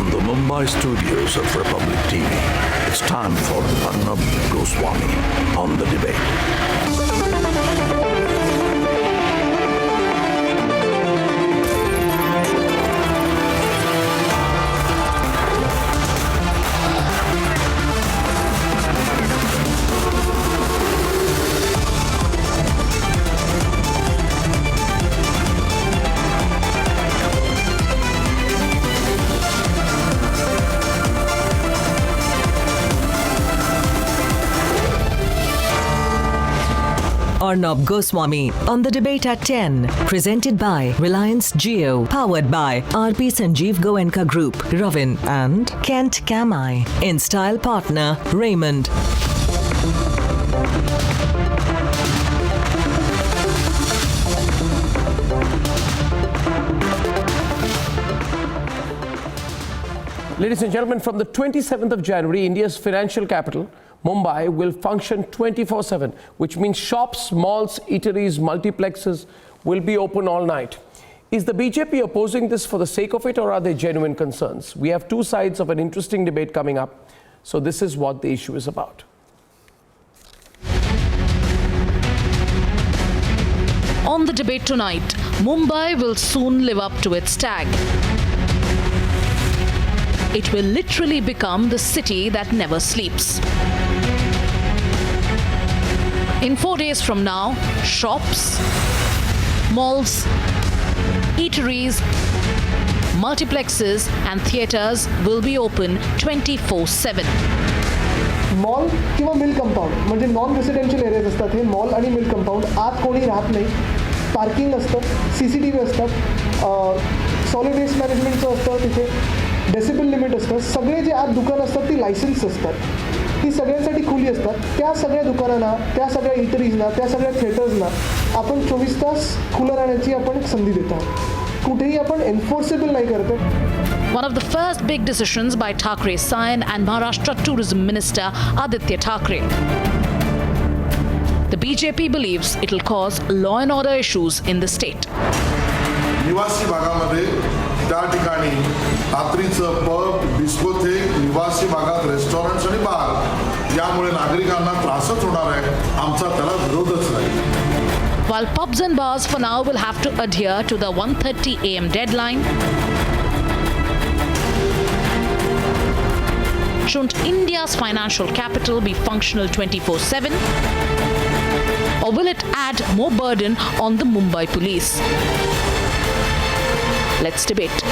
from the Mumbai studios of Republic TV. It's time for Arnab Goswami on the debate. Arnab Goswami on the debate at 10. Presented by Reliance Jio. Powered by RP Sanjeev Goenka Group, Ravin and Kent Kamai. In style partner, Raymond. Ladies and gentlemen, from the 27th of January, India's financial capital, Mumbai, will function 24/7, which means shops, malls, eateries, multiplexes will be open all night. Is the BJP opposing this for the sake of it, or are there genuine concerns? We have two sides of an interesting debate coming up, so this is what the issue is about. On the debate tonight, Mumbai will soon live up to its tag. It will literally become the city that never sleeps. In 4 days from now, shops, malls, eateries, multiplexes and theatres will be open 24/7. Mall किंवा मिल compound म्हणजे non residential areas असतात हे mall आणि मिल compound आत कोणी राहत नाही parking असतं CCTV असतात सॉलिड वेस्ट मॅनेजमेंटचं असतं तिथे डेसिबल लिमिट असतं सगळे जे आत दुकानं असतात ती लायसन्स असतात ती सगळ्यांसाठी खुली असतात त्या सगळ्या दुकानांना त्या सगळ्या इटरीजना त्या सगळ्या थिएटर्सना आपण 24 तास खुलं राहण्याची आपण संधी देतो कुठेही आपण एन्फोर्सेबल नाही करतो. One of the first big decisions by Thakre's son and Maharashtra Tourism Minister Aditya Thakre. The BJP believes it will cause law and order issues in the state. निवासी भागामध्ये त्या ठिकाणी रात्रीचं पब डिस्कोथेक निवासी भागात रेस्टॉरंट्स आणि बार यामुळे नागरिकांना त्रासच होणार आहे आमचा त्याला विरोधच नाही. While pubs and bars for now will have to adhere to the 1:30 AM deadline, shouldn't India's financial capital be functional 24/7? Or will it add more burden on the Mumbai police? Let's debate.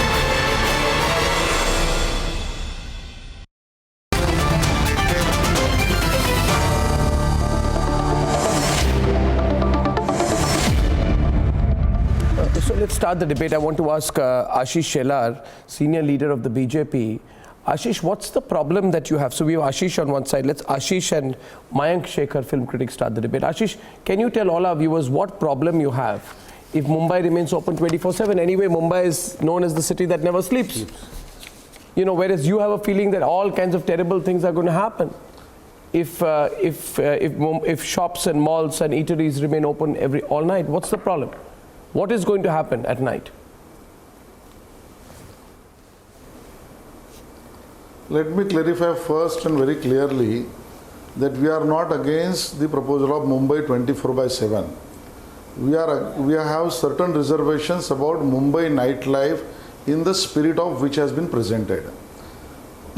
So let's start the debate. I want to ask Ashish Shelar, senior leader of the BJP. Ashish, what's the problem that you have? So we have Ashish on one side. Let's Ashish and Mayank Shekhar, film critic, start the debate. Ashish, can you tell all our viewers what problem you have if Mumbai remains open 24/7? Anyway, Mumbai is known as the city that never sleeps. You know, whereas you have a feeling that all kinds of terrible things are going to happen if shops and malls and eateries remain open all night. What's the problem? What is going to happen at night? Let me clarify first and very clearly that we are not against the proposal of Mumbai 24/7. We have certain reservations about Mumbai nightlife in the spirit of which has been presented.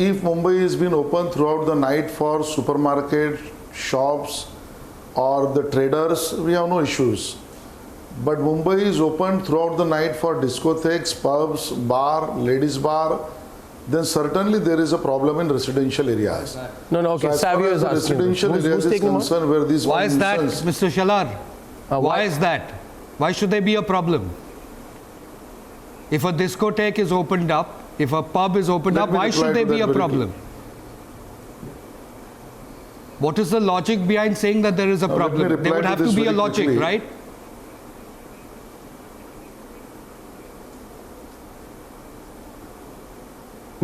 If Mumbai is been open throughout the night for supermarket, shops or the traders, we have no issues. But Mumbai is open throughout the night for discotheques, pubs, bar, ladies bar, then certainly there is a problem in residential areas. No, okay. So as far as the residential areas is concerned, where these why is that, Mr. Shelar? Why is that? Why should there be a problem? If a discotheque is opened up, if a pub is opened up, why should there be a problem? What is the logic behind saying that there is a problem? There would have to be a logic, right?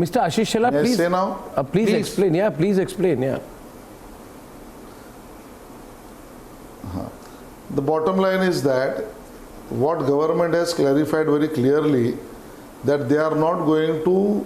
Mr. Ashish Shelar, May I please say now? Please explain. Yeah, please explain. Yeah. The bottom line is that what government has clarified very clearly that they are not going to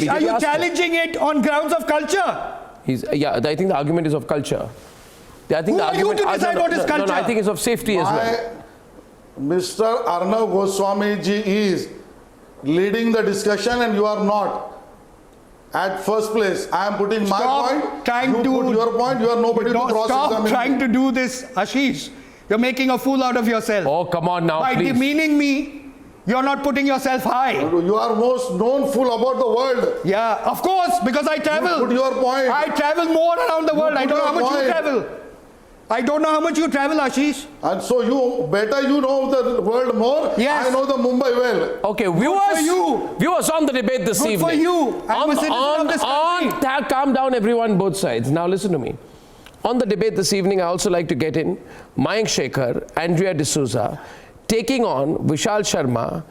Ashish, are BJP you asked him. challenging it on grounds of culture? Yeah, I think the argument is of culture. I think Who the are you argument, to decide what is No, culture? I think it's of safety as well. Mr. Arnab Goswami ji is leading the discussion and you are not. At first place, I am putting my Stop point, trying you to- put your point, you are nobody to Don't cross stop examine. trying to do this, Ashish. You're making a fool out of yourself. Oh, come on now, By please. demeaning me You're not putting yourself high. You are most known fool about the world. Yeah, of course, because I travel. Put your point. I travel more around the world. I don't know how much point. you travel. I don't know how much you travel, Ashish. And so you know the world more. Yes. I know the Mumbai well. Okay, you. viewers on the debate this Good evening. for you. I'm a citizen of this country. Calm down, everyone, both sides. Now listen to me. On the debate this evening, I also like to get in Mayank Shekhar, Andrea D'Souza, taking on Vishal Sharma,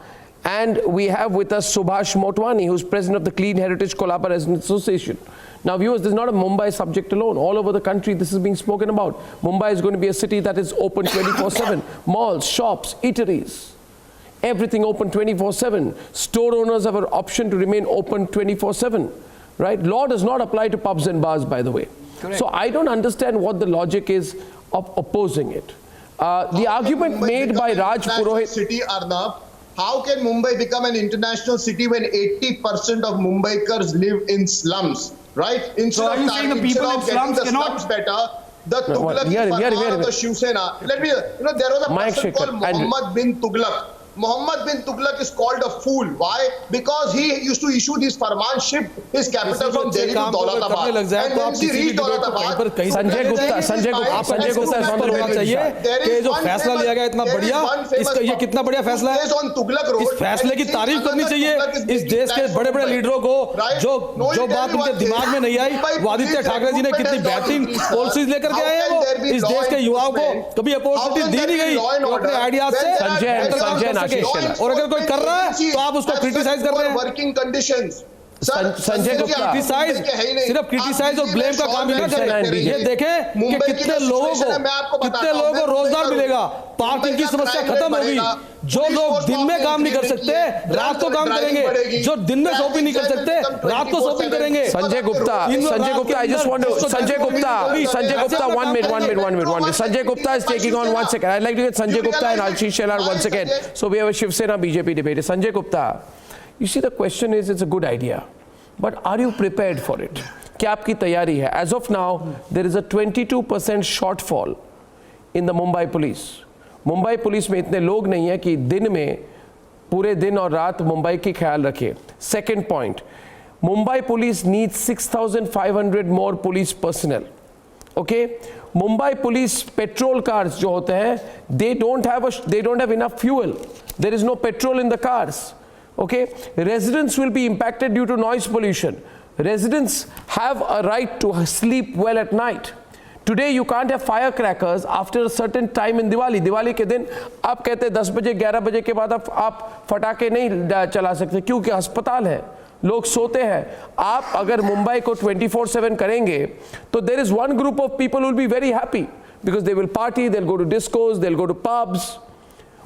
and we have with us Subhash Motwani, who's president of the Clean Heritage Kolaba Residents Association. Now, viewers, this is not a Mumbai subject alone. All over the country, this is being spoken about. Mumbai is going to be a city that is open 24/7. Malls, shops, eateries, everything open 24/7. Store owners have an option to remain open 24/7. Right? Law does not apply to pubs and bars, by the way. Correct. So I don't understand what the logic is of opposing it. The argument made by Raj Purohit. City, Arnab, how can Mumbai become an international city when 80% of Mumbaikars live in slums? Right? So are you saying the people in slums cannot? Slums better, the Tughlaqi Farman of the Shiv Sena. Let me, there was a person called Muhammad bin Tughlaq. Muhammad bin Tughlaq is called a fool. Why? Because he used to issue these farman, ship his capital from Delhi to Daulatabad. And once he reached Daulatabad, Sanjay Gupta is on the debate. कि जो फैसला लिया गया इतना बढ़िया, इसका ये कितना बढ़िया फैसला है, इस फैसले की तारीफ करनी चाहिए इस देश के बड़े बड़े लीडरों को, जो बात उनके दिमाग में नहीं आई, वो आदित्य ठाकरे जी ने कितनी बेहतरीन पॉलिसीज लेकर के आए हैं, वो इस देश के युवाओं को कभी अपॉर्चुनिटी दी नहीं गई, वो अपने आइडियाज से और अगर कोई कर रहा है तो आप उसको क्रिटिसाइज कर रहे हैं। वर्किंग कंडीशंस संजय गुप्ता सिर्फ क्रिटिसाइज और ब्लेम का काम नहीं करना चाहिए। ये देखें कि कितने लोगों को रोजगार मिलेगा, पार्किंग की समस्या खत्म होगी, जो लोग दिन में काम नहीं कर सकते रात को काम करेंगे, जो दिन में शॉपिंग नहीं कर सकते रात को शॉपिंग करेंगे। Sanjay Gupta, I just want to, Sanjay Gupta, one minute. Sanjay Gupta is taking on 1 second. I'd like to get Sanjay Gupta and Ashish Shelar once again. So we have a Shiv Sena BJP debate. Sanjay Gupta, you see, the question is, it's a good idea, but are you prepared for it? क्या आपकी तैयारी है? As of now, there is a 22% shortfall in the Mumbai police. Mumbai police में इतने लोग नहीं है कि दिन में पूरे दिन और रात मुंबई की ख्याल रखे. Second point, Mumbai police needs 6,500 more police personnel. Okay, Mumbai police petrol cars जो होते हैं, they don't have enough fuel. There is no petrol in the cars. Okay, residents will be impacted due to noise pollution. Residents have a right to sleep well at night. Today you can't have firecrackers after a certain time in Diwali. Diwali के दिन आप कहते हैं 10 बजे 11 बजे के बाद आप फटाके नहीं चला सकते क्योंकि अस्पताल है, लोग सोते हैं. आप अगर मुंबई को 24/7 करेंगे तो there is one group of people who will be very happy because they will party, they'll go to discos, they'll go to pubs.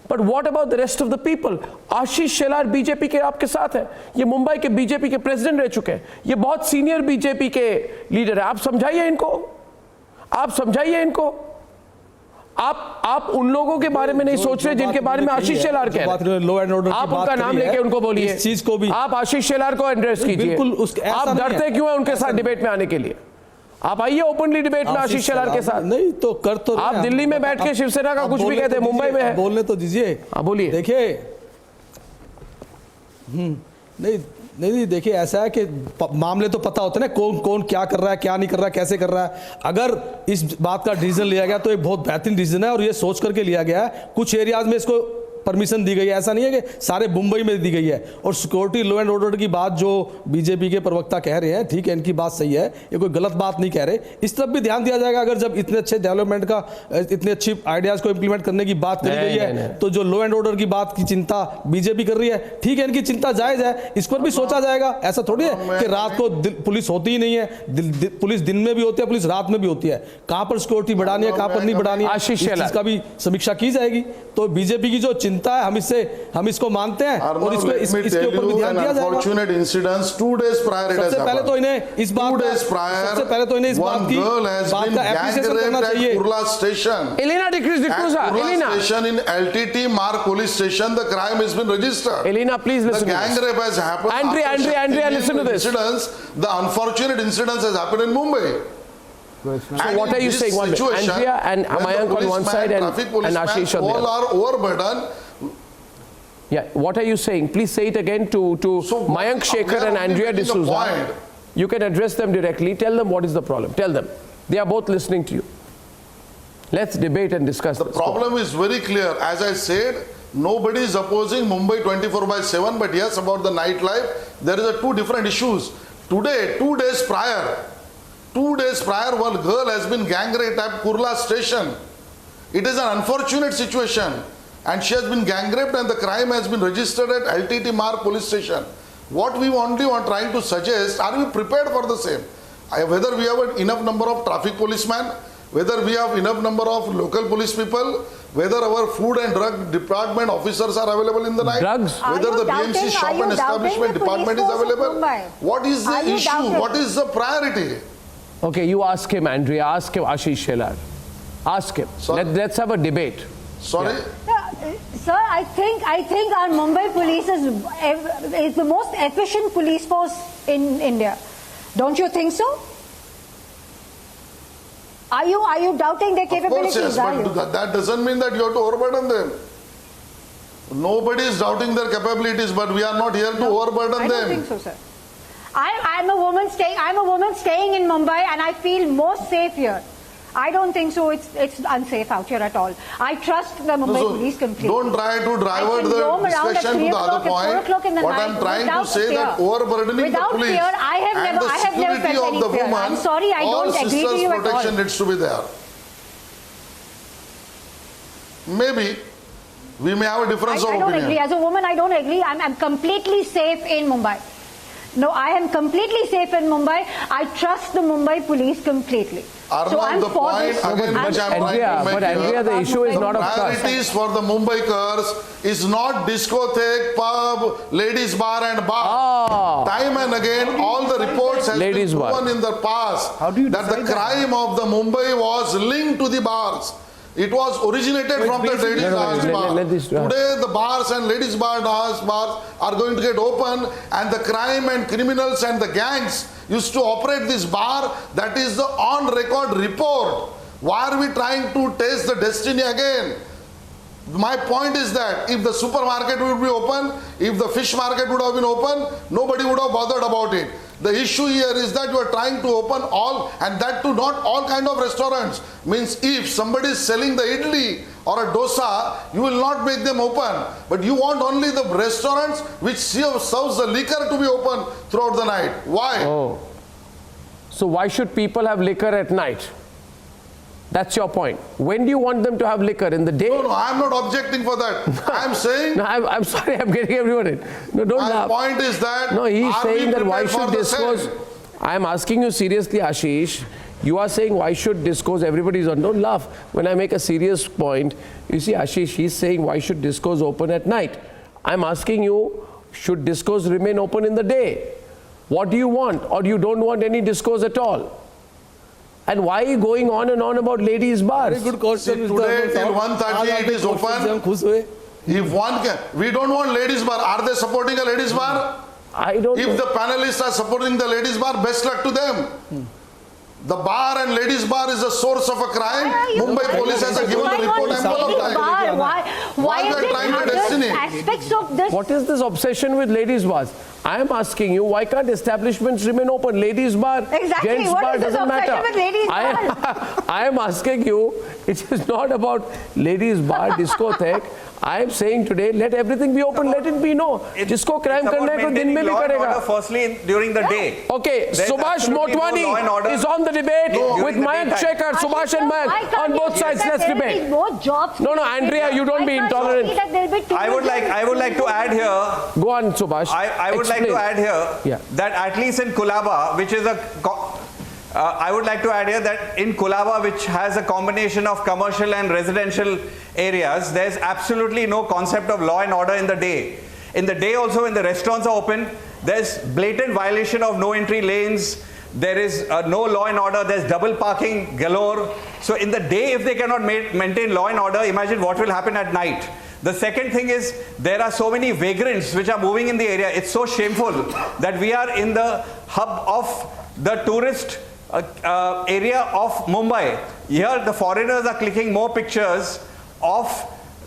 But what about the rest of the people? Ashish Shelar BJP के आपके साथ है, ये मुंबई के BJP के president रह चुके हैं, ये बहुत सीनियर बीजेपी के लीडर है. आप समझाइए इनको, आप उन लोगों के बारे में नहीं सोच रहे जिनके बारे में आशीष शेलार कह रहे हैं. आप उनका नाम लेके उनको बोलिए, इस चीज को भी आप आशीष शेलार को एड्रेस कीजिए. आप डरते क्यों हैं उनके साथ डिबेट में आने के लिए? आप आइए ओपनली डिबेट में आशीष शेलार के साथ. नहीं तो कर तो आप दिल्ली में बैठ के शिवसेना का कुछ भी कहते हैं, मुंबई में है. बोलने तो दीजिए. हाँ बोलिए. देखिए नहीं देखिए, ऐसा है कि मामले तो पता होते हैं ना, कौन क्या कर रहा है, क्या नहीं कर रहा है, कैसे कर रहा है. अगर इस बात का डिसीजन लिया गया तो एक बहुत बेहतरीन डिसीजन है और ये सोच करके लिया गया है. कुछ एरियाज में इसको परमिशन दी गई है, ऐसा नहीं है कि सारे मुंबई में दी गई है. और सिक्योरिटी लॉ एंड ऑर्डर की बात जो बीजेपी के प्रवक्ता कह रहे हैं, ठीक है, इनकी बात सही है, ये कोई गलत बात नहीं कह रहे. इस तरफ भी ध्यान दिया जाएगा. अगर जब इतने अच्छे डेवलपमेंट का, इतने अच्छी आइडियाज को इंप्लीमेंट करने की बात करी गई है, तो जो लॉ एंड ऑर्डर की बात की चिंता बीजेपी कर रही है, ठीक है, इनकी चिंता जायज है, इस पर भी सोचा जाएगा. ऐसा थोड़ी है कि रात को पुलिस होती ही नहीं है, पुलिस दिन में भी होती है, पुलिस रात में भी होती है. कहाँ पर सिक्योरिटी बढ़ानी है, कहाँ पर नहीं बढ़ानी है, इसका भी समीक्षा की जाएगी. तो बीजेपी की जो चिंता है, हम इसको मानते हैं और इसके ऊपर भी ध्यान दिया जाएगा. Unfortunate incidents 2 days prior it has सबसे पहले तो इन्हें इस बात का एप्रिसिएशन करना चाहिए. Kurla station. Elena station in LTT Mark police station, the crime has been registered. Elena, please listen. The gang rape has happened. Andrea, listen to this. The unfortunate incidents has happened in Mumbai. So what are you saying? Andrea and Mayank on one side and Ashish on the other. All are overburdened. Yeah, what are you saying? Please say it again to Mayank Shekhar and Andrea D'Souza. You can address them directly. Tell them what is the problem. Tell them. They are both listening to you. Let's debate and discuss The problem is very clear. As I said, nobody is opposing Mumbai 24/7, but yes, about the nightlife, there is two different issues. Today, 2 days prior, one girl has been gang raped at Kurla station. It is an unfortunate situation, and she has been gang raped and the crime has been registered at LTT Marg police station. What we only want trying to suggest, are we prepared for the same? Whether we have enough number of traffic policemen, whether we have enough number of local police people, whether our food and drug department officers are available in the night, Drugs? whether the BMC shop and establishment department is available. What is the issue? What is the priority? Okay, you ask him, Andrea. Ask him, Ashish Shelar. Ask him. Let's have a debate. Sorry? Sir, I think our Mumbai police is the most efficient police force in India. Don't you think so? Are you doubting their capabilities? Of course, yes, but that doesn't mean that you have to overburden them. Nobody is doubting their capabilities, but we are not here to overburden them. I don't think so, sir. I'm a woman staying in Mumbai, and I feel more safe here. I don't think so. It's unsafe out here at all. I trust the Mumbai police completely. Don't try to divert the discussion to the other point. What I'm trying to say that overburdening the police fear, I have never felt any fear. I'm sorry, I don't agree to you at all. Protection needs to be there. Maybe we may have a difference of opinion. I don't agree. As a woman, I don't agree. I'm completely safe in Mumbai. No, I am completely safe in Mumbai. I trust the Mumbai police completely. Arnab, so I'm the for point this. again which I'm trying to make but Andrea, the issue is not of trust. Priorities for the Mumbaikars is not discotheque, pub, ladies bar and bar. Time and again, all the reports have been proven in the past that the crime of the Mumbai was linked to the bars. It was originated from the ladies bars. Today the bars and ladies bars are going to get open, and the crime and criminals and the gangs used to operate this bar. That is the on record report. Why are we trying to taste the destiny again? My point is that if the supermarket would be open, if the fish market would have been open, nobody would have bothered about it. The issue here is that you are trying to open all, and that too not all kind of restaurants. Means if somebody is selling the idli or a dosa, you will not make them open. But you want only the restaurants which serves the liquor to be open throughout the night. Why? Oh. So why should people have liquor at night? That's your point. When do you want them to have liquor? In the day? No, I'm not objecting for that. I'm saying... No, I'm sorry, I'm getting everyone in. No, don't laugh. My point is that... No, he's saying that why should discourse... I'm asking you seriously, Ashish. You are saying why should discourse, everybody's on. Don't laugh. When I make a serious point, you see, Ashish, he's saying why should discourse open at night? I'm asking you, should discourse remain open in the day? What do you want? Or you don't want any discourse at all? And why are you going on and on about ladies' bars? Very good question. Today till 1:30 it is open. If one can, we don't want ladies' bar. Are they supporting a ladies' bar? I don't know. If the panelists are supporting the ladies' bar, best luck to them. The bar and ladies' bar is a source of a crime. Mumbai police has given a report ample of time. Why is it trying to destiny? aspects of this? What is this obsession with ladies' bars? I am asking you, why can't establishments remain open? Ladies' bar, exactly. gents' What bar is this doesn't matter. obsession with ladies' bar? I am asking you, it is not about ladies' bar, discotheque. I am saying today, let everything be open, let it be no. जिसको crime करना है तो दिन में भी करेगा. Firstly, during the day. Okay, Subhash Motwani is on the debate with Mayank Shekhar, Subhash and Mayank on both sides. Let's debate. No, Andrea, you don't be intolerant. I would like to add here. Go on, Subhash. I would like to add here that at least in Kulaba, which is I would like to add here that in Kulaba, which has a combination of commercial and residential areas, there's absolutely no concept of law and order in the day. In the day also, when the restaurants are open, there's blatant violation of no entry lanes. There is no law and order. There's double parking galore. So in the day, if they cannot maintain law and order, imagine what will happen at night. The second thing is, there are so many vagrants which are moving in the area. It's so shameful that we are in the hub of the tourist area of Mumbai. Here the foreigners are clicking more pictures of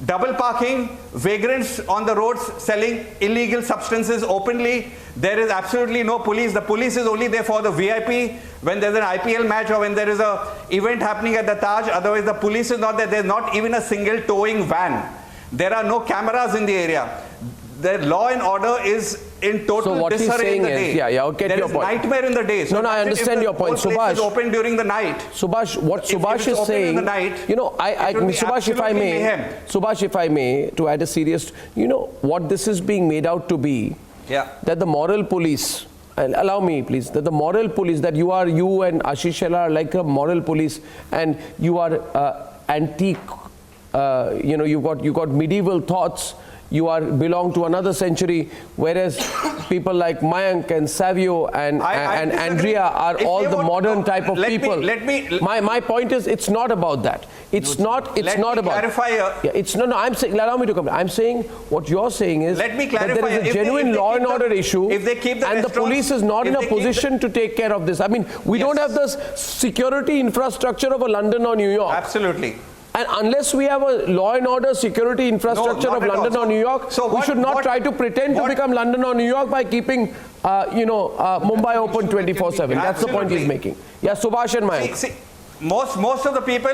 double parking, vagrants on the roads selling illegal substances openly. There is absolutely no police. The police is only there for the VIP when there's an IPL match or when there is a event happening at the Taj. Otherwise, the police is not there. There's not even a single towing van. There are no cameras in the area. The law and order is in total disarray in the day. Okay, there is nightmare in the day. So I understand your point, Subhash. Is open during the night. Subhash, what Subhash is saying, Subhash, if I may, to add a serious, what this is being made out to be, that the moral police, and allow me please, that the moral police, that you and Ashish Shelar are like a moral police, and you are antique, you got medieval thoughts. You belong to another century, whereas people like Mayank and Savio and Andrea are all the modern type of people. My point is, it's not about that. It's not about. Clarify. I'm saying. Allow me to come. I'm saying what you're saying is that there is a genuine law and order issue, if they keep and the police is not in a position to take care of this. I mean, we don't have the security infrastructure of a London or New York. Absolutely. And unless we have a law and order security infrastructure of London or New York, we should not try to pretend to become London or New York by keeping, Mumbai open 24/7. That's the point he's making. Yeah, Subhash and Mayank. See, most of the people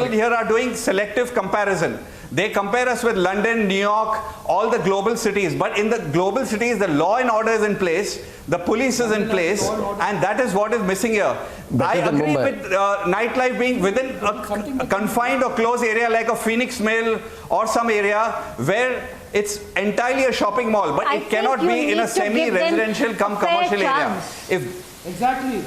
here are doing selective comparison. They compare us with London, New York, all the global cities. But in the global cities, the law and order is in place, the police is in place, and that is what is missing here. I agree with nightlife being within a confined or closed area like a Phoenix Mill or some area where it's entirely a shopping mall, but it cannot be in a semi-residential come commercial area. Exactly.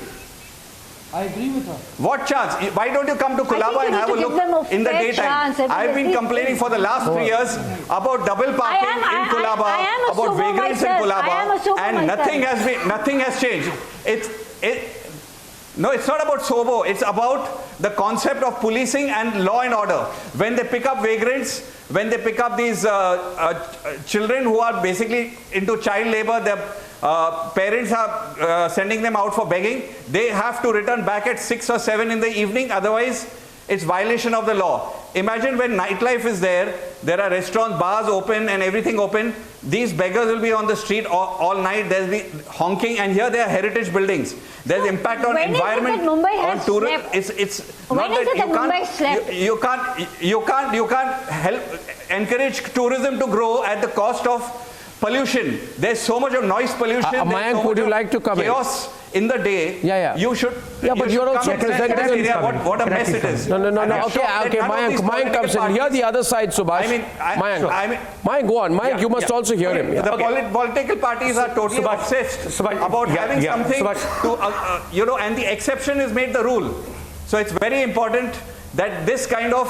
I agree with her. What chance? Why don't you come to Colaba and have a look in the daytime? I've been complaining for the last 3 years about double parking in Colaba, about vagrants in Colaba, and nothing has changed. No, it's not about sobo. It's about the concept of policing and law and order. When they pick up vagrants, when they pick up these children who are basically into child labor, their parents are sending them out for begging, they have to return back at 6 or 7 in the evening. Otherwise, it's violation of the law. Imagine when nightlife is there are restaurants, bars open and everything open. These beggars will be on the street all night. There'll be honking, and here there are heritage buildings. There's impact on environment, on tourism. It's not that you can't help encourage tourism to grow at the cost of pollution. There's so much of noise pollution. Mayank, would you like to come chaos in the day. You should. But you're also presenting what a mess it is. No. Okay. Mayank comes in. Hear the other side, Subhash. Mayank, go on. Mayank, you must also hear him. The political parties are totally obsessed about having something to, and the exception is made the rule. So it's very important that this kind of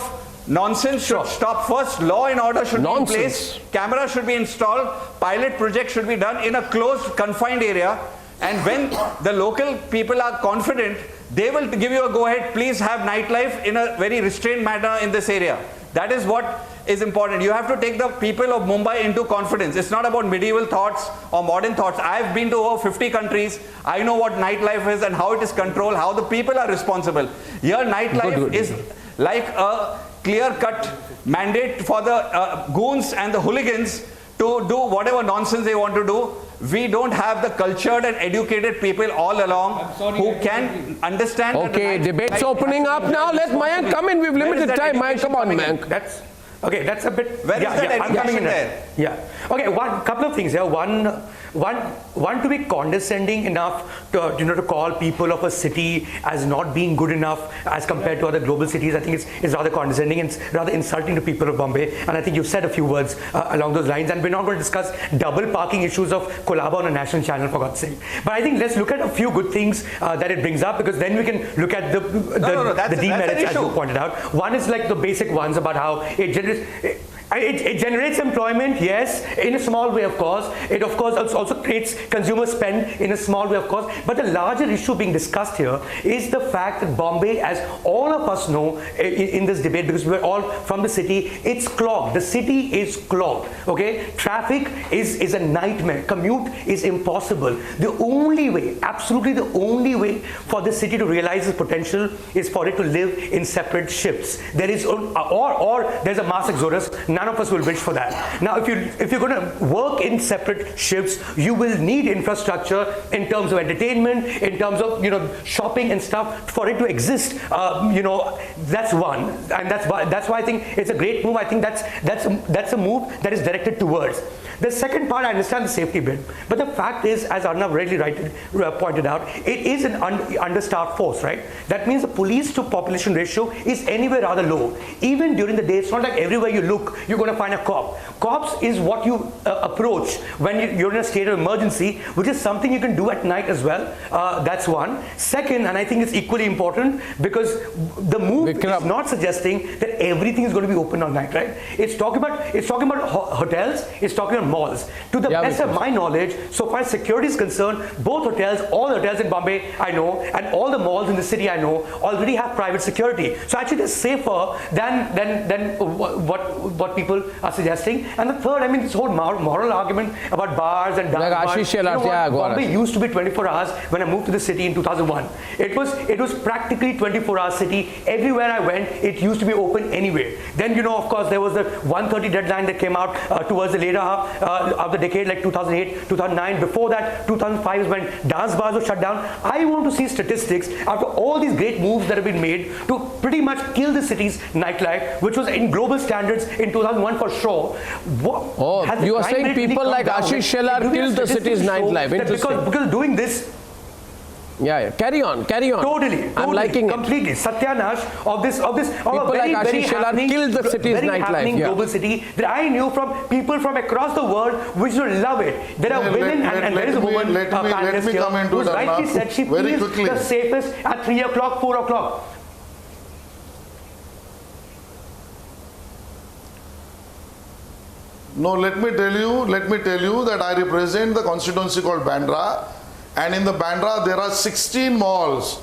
nonsense should stop. First, law and order should be in place. Cameras should be installed. Pilot projects should be done in a closed, confined area. And when the local people are confident, they will give you a go-ahead. Please have nightlife in a very restrained manner in this area. That is what is important. You have to take the people of Mumbai into confidence. It's not about medieval thoughts or modern thoughts. I've been to over 50 countries. I know what nightlife is and how it is controlled, how the people are responsible. Here, nightlife is like a clear-cut mandate for the goons and the hooligans to do whatever nonsense they want to do. We don't have the cultured and educated people all along who can understand. Okay, debate's opening up now. Let Mayank come in. We've limited time. Mayank, come on, Mayank. That's a bit. Where is that education I'm coming in there? Yeah. Okay. Couple of things here. One to be condescending enough to call people of a city as not being good enough as compared to other global cities. I think it's rather condescending and it's rather insulting to people of Bombay. And I think you've said a few words along those lines. And we're not going to discuss double parking issues of Colaba on a national channel, for God's sake. But I think let's look at a few good things that it brings up, because then we can look at the demerits, as you pointed out. One is like the basic ones about how it generates. It generates employment, yes, in a small way, of course. It, of course, also creates consumer spend in a small way, of course. But the larger issue being discussed here is the fact that Bombay, as all of us know in this debate, because we're all from the city, it's clogged. The city is clogged, okay? Traffic is a nightmare. Commute is impossible. The only way, absolutely the only way for the city to realize its potential is for it to live in separate shifts. There is, or there's a mass exodus. None of us will wish for that. Now, if you're going to work in separate shifts, you will need infrastructure in terms of entertainment, in terms of shopping and stuff for it to exist. That's one, and that's why I think it's a great move. I think that's a move that is directed towards. The second part, I understand the safety bit, but the fact is, as Arnab rightly pointed out, it is an understaffed force, right? That means the police to population ratio is anywhere rather low. Even during the day, it's not like everywhere you look, you're going to find a cop. Cops is what you approach when you're in a state of emergency, which is something you can do at night as well. That's one. Second, and I think it's equally important, because the move is not suggesting that everything is going to be open all night, right? It's talking about hotels, it's talking about malls. To the best of my knowledge, so far as security is concerned, both hotels, all the hotels in Bombay I know, and all the malls in the city I know, already have private security. So actually they're safer than what people are suggesting. And the third, I mean, this whole moral argument about bars and dark bars. Bombay used to be 24 hours when I moved to the city in 2001. It was practically 24-hour city. Everywhere I went, it used to be open anyway. Then, of course, there was the 1:30 deadline that came out towards the later half of the decade, like 2008, 2009. Before that, 2005 is when dance bars were shut down. I want to see statistics after all these great moves that have been made to pretty much kill the city's nightlife, which was in global standards in 2001 for sure. You are saying people like Ashish Shelar killed the city's nightlife. Because doing this. Yeah, carry on. Totally. I'm liking completely. it. Satyanash of a people very, like very Ashish Shelar happening, killed the city's very nightlife. happening global city that I knew from people from across the world which will love it. There are women, and there is a woman panelist here who's rightly said she feels the safest at 3 o'clock, 4 o'clock. No, let me tell you that I represent the constituency called Bandra, and in the Bandra there are 16 malls.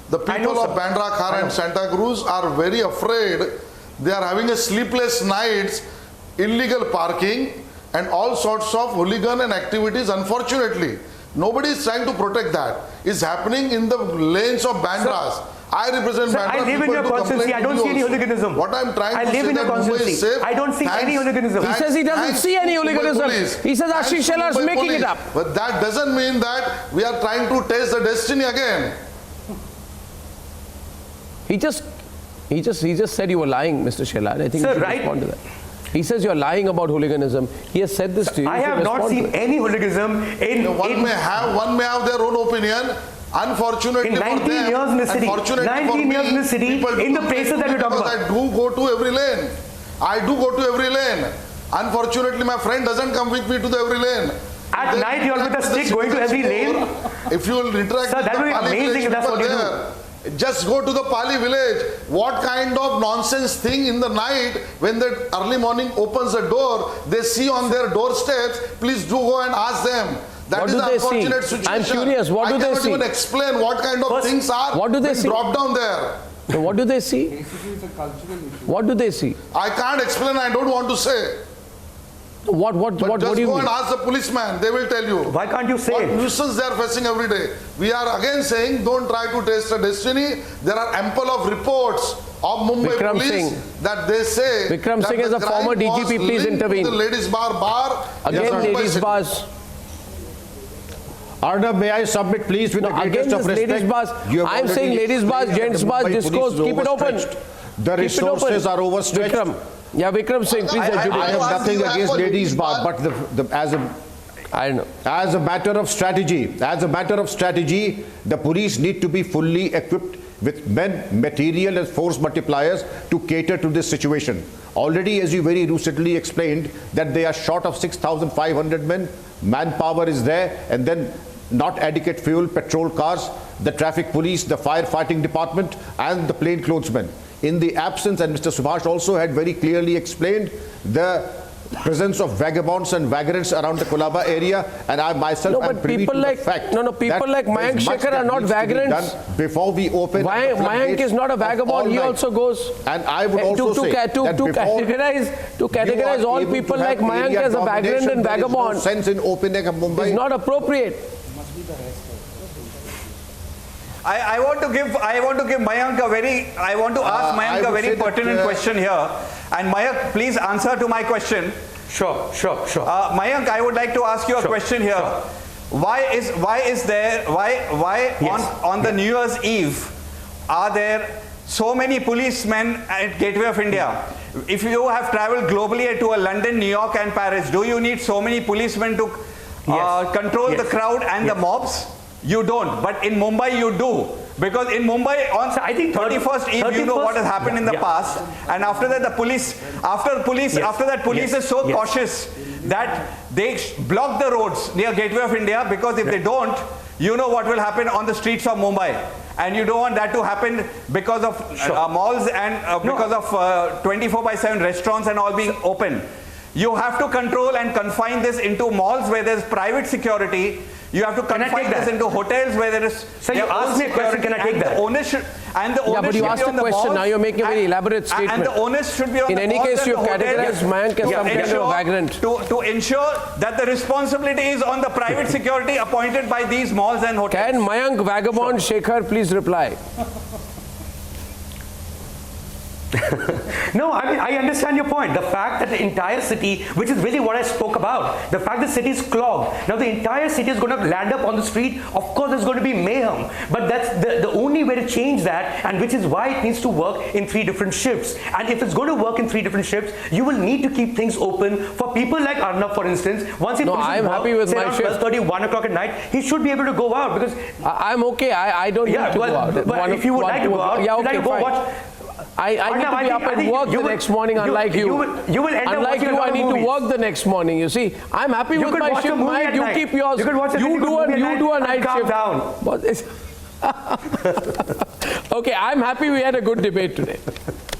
The people of Bandra, Khara and Santa Cruz are very afraid. They are having a sleepless nights, illegal parking and all sorts of hooligan and activities. Unfortunately, nobody is trying to protect that. It's happening in the lanes of Bandras. I represent Bandra. I live in your constituency. I don't see any hooliganism. What I'm trying to say, I live in your constituency. I don't see any hooliganism. He says he doesn't see any hooliganism. He says Ashish Shelar is making it up. But that doesn't mean that we are trying to taste the destiny again. He just said you were lying, Mr. Shelar. I think you should respond to that. He says you're lying about hooliganism. He has said this to you. I have not seen any hooliganism in. One may have their own opinion. Unfortunately in 19 years in the city, 19 years in the city, in the places that we talk about. I do go to every lane. Unfortunately, my friend doesn't come with me to the every lane. At night, you're with a stick going to every lane. If you will interact with that would be amazing if that's what you do. Just go to the Pali village. What kind of nonsense thing in the night when the early morning opens the door, they see on their doorsteps, please do go and ask them. That is an unfortunate situation. I'm curious, what do they see? I cannot even explain what kind of things are dropped down there. So what do they see? Basically, it's a cultural issue. What do they see? I can't explain, I don't want to say. What do you mean? Just go and ask the policeman, they will tell you. Why can't you say what nuisance they are facing every day. We are again saying, don't try to taste the destiny. There are ample of reports of Mumbai police that they say Vikram Singh is a former DGP, please intervene. The ladies bar. Again, ladies bars. Arnab, may I submit, please, with the greatest of respect? Ladies bars. I'm saying ladies bars, gents bars, discourse, keep it open. The resources are overstretched. Vikram Singh, please adjudicate. I have nothing against ladies bar, but as a matter of strategy, the police need to be fully equipped with men, material and force multipliers to cater to this situation. Already, as you very lucidly explained, that they are short of 6,500 men, manpower is there, and then not adequate fuel, patrol cars, the traffic police, the firefighting department and the plainclothesmen. In the absence, and Mr. Subhash also had very clearly explained, the presence of vagabonds and vagrants around the Colaba area, and I myself am privy to the fact people like Mayank Shekhar are not vagrants. Before we open, Mayank is not a vagabond. He also goes. And I would also say that categorize all people like Mayank as a vagrant and vagabond. No sense in opening a Mumbai. It's not appropriate. I want to give Mayank a very, I want to ask Mayank a very pertinent question here. And Mayank, please answer to my question. Sure. Mayank, I would like to ask you a question here. Why on the New Year's Eve are there so many policemen at Gateway of India? If you have traveled globally to London, New York and Paris, do you need so many policemen to control the crowd and the mobs? You don't, but in Mumbai you do. Because in Mumbai on I think 31st Eve, you know what has happened in the past, and after that the police, after that police is so cautious that they block the roads near Gateway of India, because if they don't, you know what will happen on the streets of Mumbai. And you don't want that to happen because of malls and because of 24/7 restaurants and all being open. You have to control and confine this into malls where there's private security. You have to confine this into hotels where there is. So you asked me a question, can I take that? The ownership but you asked a question, now you're making a very elaborate statement. And the onus should be on in the any malls case, and you've the hotels categorized Mayank as some kind of a vagrant. To ensure that the responsibility is on the private security appointed by these malls and hotels. Can Mayank Vagabond Shekhar please reply? No, I mean, I understand your point. The fact that the entire city, which is really what I spoke about, the fact the city is clogged. Now the entire city is going to land up on the street. Of course, there's going to be mayhem. But that's the only way to change that, and which is why it needs to work in 3 different shifts. And if it's going to work in 3 different shifts, you will need to keep things open for people like Arnab, for instance. Once he I'm happy with my shift. 12:30, 1 o'clock at night, he should be able to go out, because I'm okay. I don't need to go out. But if you would like to go out, okay, go watch. I need to be up and work the next morning, unlike you. You will end up unlike you, I need to work the next morning. You see, I'm happy with my shift. Mike, you keep yours. You do a night shift. Down. Okay, I'm happy we had a good debate today.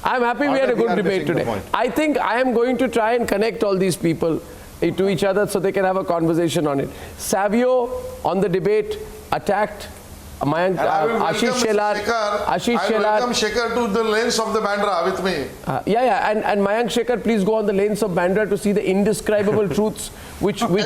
I think I am going to try and connect all these people to each other so they can have a conversation on it. Savio on the debate attacked Mayank, Ashish Shelar. I welcome Shekhar to the lanes of the Bandra with me. And Mayank Shekhar, please go on the lanes of Bandra to see the indescribable truths which people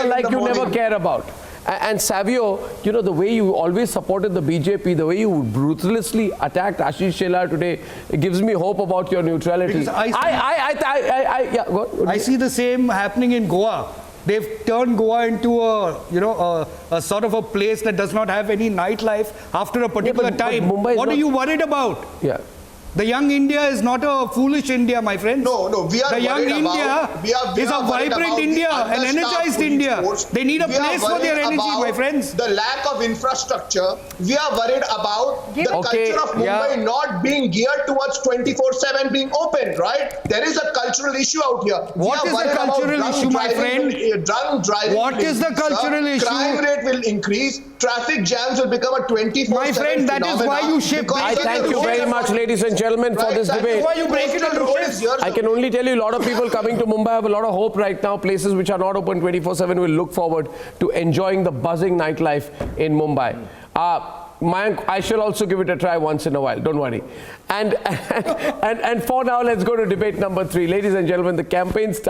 like you never care about. And Savio, you know, the way you always supported the BJP, the way you ruthlessly attacked Ashish Shelar today, it gives me hope about your neutrality. I see the same happening in Goa. They've turned Goa into a sort of a place that does not have any nightlife after a particular time. What are you worried about? Yeah. The young India is not a foolish India, my friends. No, we are the young India is a vibrant India, an energized India. They need a place for their energy, my friends. The lack of infrastructure. We are worried about the culture of Mumbai not being geared towards 24/7 being open, right? There is a cultural issue out here. What is the cultural issue, my friend? Drunk driving. What is the cultural issue? Crime rate will increase. Traffic jams will become a 24/7 My friend, that is why you shift. I thank you very much, ladies and gentlemen, for this debate. Why you break it into shifts? I can only tell you a lot of people coming to Mumbai have a lot of hope right now. Places which are not open 24/7 will look forward to enjoying the buzzing nightlife in Mumbai. Mayank, I shall also give it a try once in a while, don't worry. And for now, let's go to debate number 3. Ladies and gentlemen, the campaign starts.